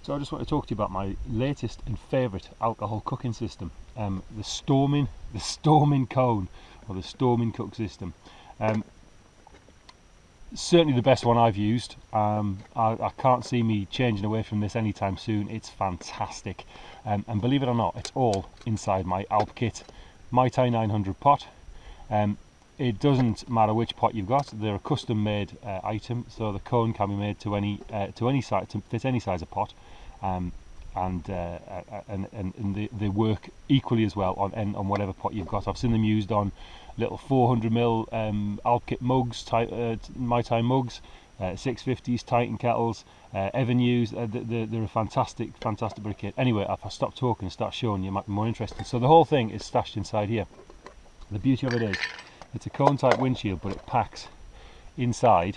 So I just want to talk to you about my latest and favourite alcohol cooking system, the Stormin Cone, or the Stormin Cook system. Certainly the best one I've used. I can't see me changing away from this anytime soon. It's fantastic, and believe it or not, it's all inside my Alp kit, Mai Tai 900 pot. It doesn't matter which pot you've got; they're a custom-made item, so the cone can be made to any size, to fit any size of pot, and they work equally as well on whatever pot you've got. I've seen them used on little 400ml Alp kit mugs, Mai Tai mugs, 650s, Titan kettles, Evernews. They're a fantastic bit of kit. Anyway, if I stop talking and start showing you, it might be more interesting. So the whole thing is stashed inside here. The beauty of it is, it's a cone type windshield, but it packs inside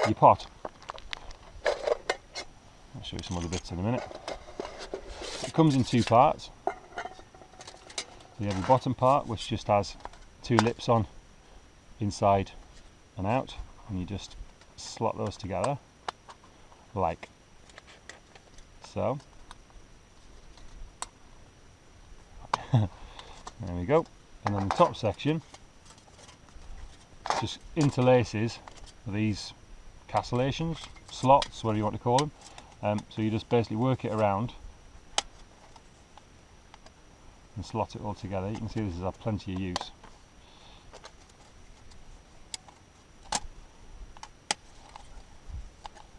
your pot. I'll show you some other bits in a minute. It comes in two parts. So you have the bottom part, which just has two lips on, inside and out, and you just slot those together like so. There we go. And then the top section just interlaces these castellations, slots, whatever you want to call them. So you just basically work it around and slot it all together. You can see this has had plenty of use.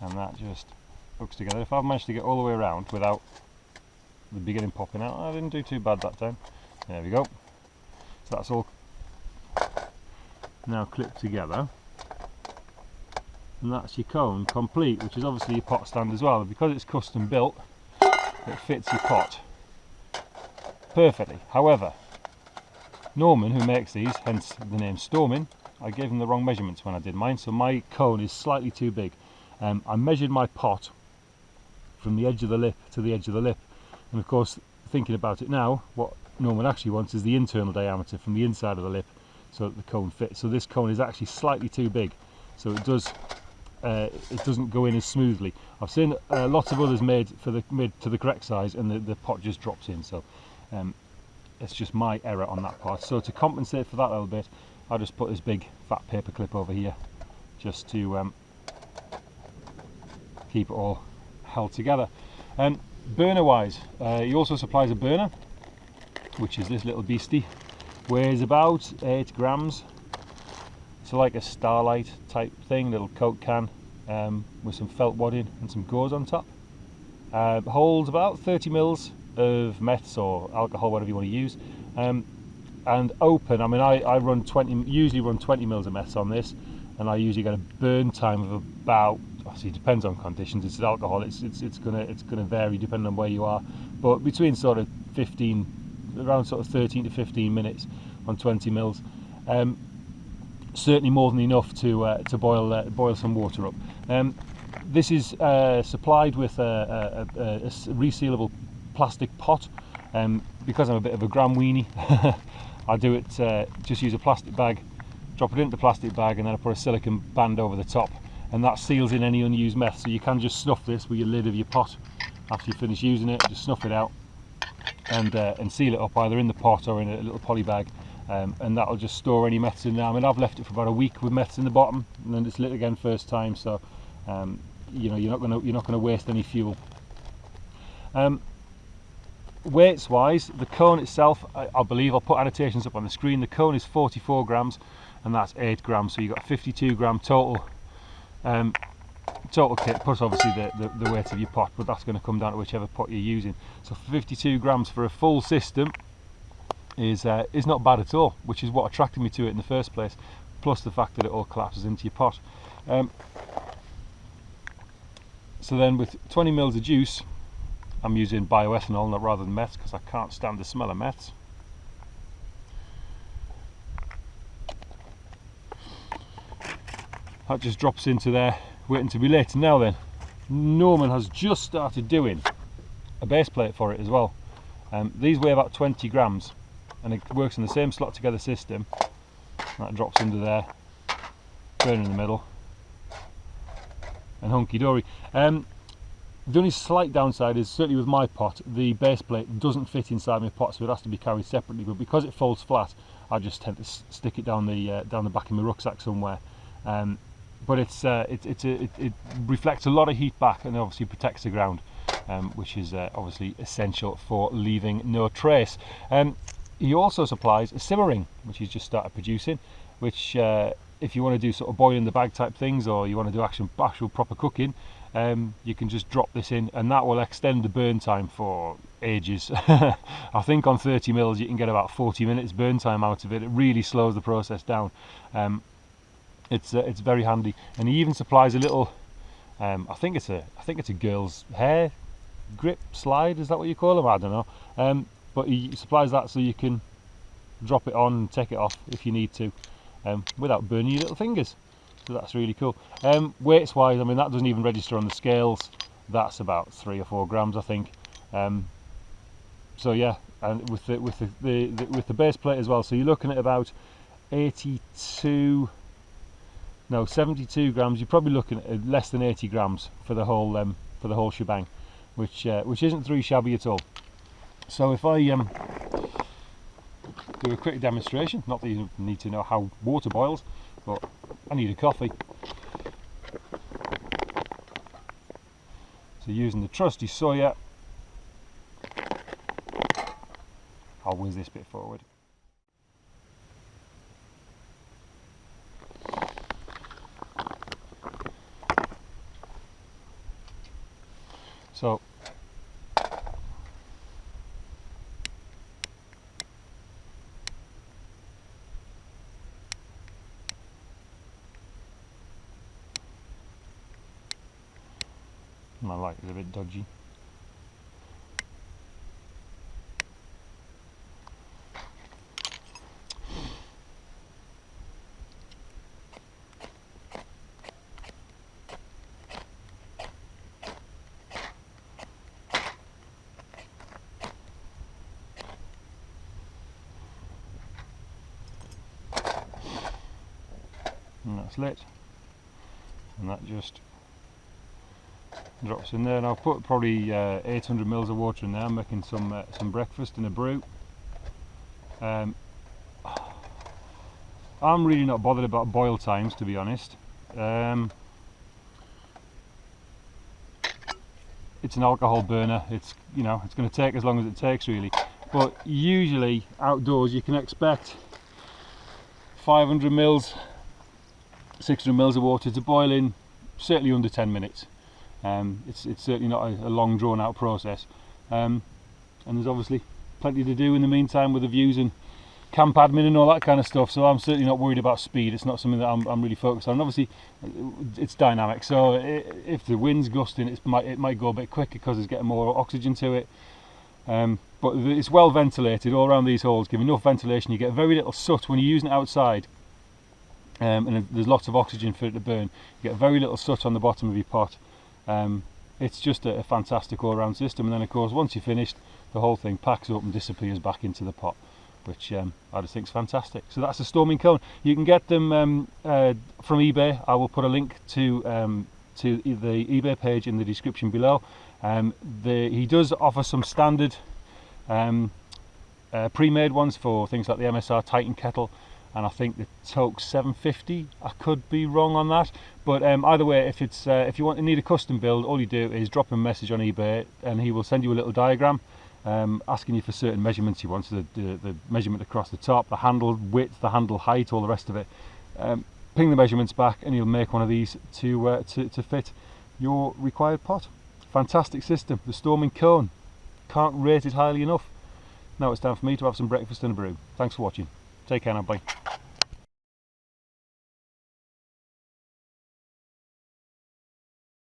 And that just hooks together. If I've managed to get all the way around without the beginning popping out, I didn't do too bad that time. There we go. So that's all now clipped together, and that's your cone complete, which is obviously your pot stand as well. And because it's custom built, it fits your pot perfectly. However, Norman, who makes these, hence the name Stormin, I gave him the wrong measurements when I did mine, so my cone is slightly too big. I measured my pot from the edge of the lip to the edge of the lip, and of course, thinking about it now, what Norman actually wants is the internal diameter from the inside of the lip, so that the cone fits. So this cone is actually slightly too big, so it doesn't go in as smoothly. I've seen lots of others made to the correct size, and the pot just drops in. So it's just my error on that part. So to compensate for that a little bit, I'll just put this big fat paper clip over here, just to keep it all held together. Burner wise, he also supplies a burner, which is this little beastie. Weighs about 8 grams. It's like a Starlight type thing, little Coke can with some felt wadding and some gauze on top. Holds about 30 mils of meths or alcohol, whatever you want to use, and open. I mean, I usually run 20 mils of meths on this, and I usually get a burn time of about, obviously it depends on conditions. It's alcohol. It's gonna vary depending on where you are, but between sort of 13 to 15 minutes on 20 mils. Certainly more than enough to boil some water up. This is supplied with a resealable plastic pot. Because I'm a bit of a gram weenie, I do it, just use a plastic bag, drop it into the plastic bag, and then I put a silicone band over the top, and that seals in any unused meth. So you can just snuff this with your lid of your pot after you finish using it. Just snuff it out and seal it up either in the pot or in a little poly bag, and that'll just store any meths in there. I mean, I've left it for about a week with meths in the bottom, and then it's lit again first time, so you know, you're not gonna waste any fuel. Weights wise, the cone itself, I believe I'll put annotations up on the screen. The cone is 44 grams, and that's 8 grams, so you've got 52 gram total kit, plus obviously the weight of your pot, but that's going to come down to whichever pot you're using. So 52 grams for a full system is not bad at all, which is what attracted me to it in the first place, plus the fact that it all collapses into your pot. So then with 20 mils of juice, I'm using bioethanol rather than meths, because I can't stand the smell of meths. That just drops into there, waiting to be lit. Now then, Norman has just started doing a base plate for it as well. These weigh about 20 grams, and it works in the same slot together system. That drops into there, burn in the middle, and hunky dory. The only slight downside is, certainly with my pot, the base plate doesn't fit inside my pot, so it has to be carried separately. But because it folds flat, I just tend to stick it down the back of my rucksack somewhere. But it reflects a lot of heat back and obviously protects the ground, which is obviously essential for leaving no trace. He also supplies a simmer ring, which he's just started producing, which if you want to do sort of boil in the bag type things, or you want to do actual proper cooking, you can just drop this in, and that will extend the burn time for ages. I think on 30 mils you can get about 40 minutes burn time out of it. It really slows the process down. It's very handy, and he even supplies a little. I think it's a girl's hair grip slide. Is that what you call them? I don't know. But he supplies that so you can drop it on and take it off if you need to, without burning your little fingers. So that's really cool. Weights wise, I mean, that doesn't even register on the scales. That's about 3 or 4 grams, I think. So yeah, and with the base plate as well. So you're looking at about 72 grams. You're probably looking at less than 80 grams for the whole shebang, which isn't too shabby at all. So if I do a quick demonstration, not that you need to know how water boils, but I need a coffee. So using the trusty Sawyer, I'll whiz this bit forward. So my light is a bit dodgy. And that's lit, and that just drops in there. And I've put probably 800 mils of water in there. I'm making some breakfast and a brew. I'm really not bothered about boil times, to be honest. It's an alcohol burner. It's it's going to take as long as it takes, really. But usually outdoors you can expect 500 mils, 600 mils of water to boil in certainly under 10 minutes. It's certainly not a long drawn out process, and there's obviously plenty to do in the meantime with the views and camp admin and all that kind of stuff, so I'm certainly not worried about speed. It's not something that I'm really focused on. Obviously it's dynamic, so if the wind's gusting it might go a bit quicker because it's getting more oxygen to it, but it's well ventilated all around these holes. Give enough ventilation, you get very little soot when you're using it outside, and there's lots of oxygen for it to burn. You get very little soot on the bottom of your pot. It's just a fantastic all-round system, and then of course once you're finished the whole thing packs up and disappears back into the pot, which I just think is fantastic. So that's a Stormin Cone. You can get them from eBay. I will put a link to the eBay page in the description below. He does offer some standard pre-made ones for things like the MSR Titan kettle, and I think the Toke 750. I could be wrong on that, but either way, if you need a custom build, all you do is drop him a message on eBay and he will send you a little diagram asking you for certain measurements you want, so the measurement across the top, the handle width, the handle height, all the rest of it. Ping the measurements back and he'll make one of these to fit your required pot. Fantastic system, the Stormin Cone. Can't rate it highly enough. Now it's time for me to have some breakfast and a brew. Thanks for watching. Take care now, bye.